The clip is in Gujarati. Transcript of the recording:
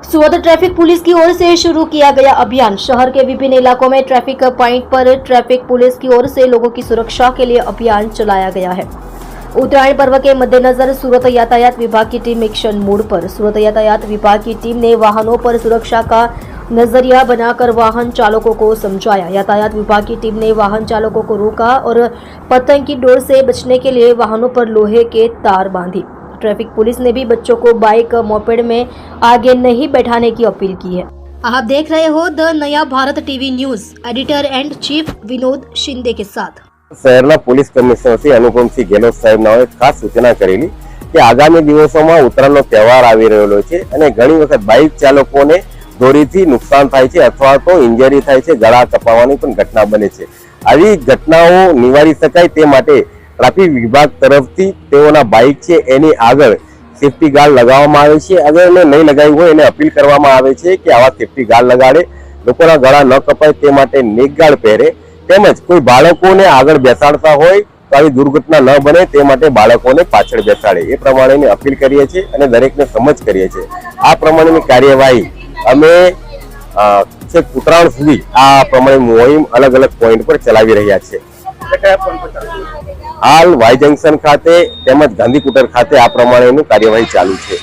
सूरत ट्रैफिक पुलिस की ओर से शुरू किया गया अभियान। शहर के विभिन्न इलाकों में ट्रैफिक पॉइंट पर ट्रैफिक पुलिस की ओर से लोगों की सुरक्षा के लिए अभियान चलाया गया है। उत्तरायण पर्व के मद्देनजर सूरत यातायात विभाग की टीम एक्शन मोड पर। सूरत यातायात विभाग की टीम ने वाहनों पर सुरक्षा का नजरिया बनाकर वाहन चालकों को समझाया। यातायात विभाग की टीम ने वाहन चालकों को रोका और पतंग की डोर से बचने के लिए वाहनों पर लोहे के तार बांधी। ट्रैफिक पुलिस ने भी बच्चों को बाइक मोपेड में आगे नहीं बैठाने की अपील की है। आप देख रहे हो द नया Bharat TV news, editor and chief Vinod Shinde के साथ। शहरना पोलीस कमिशनर श्री अनुपमसिंह गेहलोत साहेबनाઓએ ખાસ સૂચના કરેલી કે આગામી દિવસોમાં ઉત્તરાયણનો તહેવાર આવી રહ્યો છે અને ઘણી વખત બાઇક ચાલકોને દોરીથી નુકસાન થાય છે અથવા તો ઇન્જરી થાય છે, ગળા કપાવવાની પણ ઘટના બને છે। આવી ઘટનાઓ નિવારી શકાય તે માટે ટ્રાફિક વિભાગ તરફથી તેઓના બાઇક છે એની આગળ સેફટી ગાર્ડ લગાવવામાં આવે છે। અગર એને નહીં લગાવ્યું હોય એને અપીલ કરવામાં આવે છે કે આવા સેફટી ગાર્ડ લગાડે, લોકોના ગળા ન કપાય તે માટે નેક ગાર્ડ પહેરે, તેમજ કોઈ બાળકોને આગળ બેસાડતા હોય તો આવી દુર્ઘટના ન બને તે માટે બાળકોને પાછળ બેસાડે એ પ્રમાણેની અપીલ કરીએ છીએ અને દરેકને સમજ કરીએ છીએ। આ પ્રમાણેની કાર્યવાહી અમે છેક ઉત્તરાયણ સુધી આ પ્રમાણે મોહિમ અલગ અલગ પોઈન્ટ પર ચલાવી રહ્યા છે। હાલ વાય જંકશન ખાતે તેમજ ગાંધીકુટર ખાતે આ પ્રમાણેની કાર્યવાહી ચાલુ છે।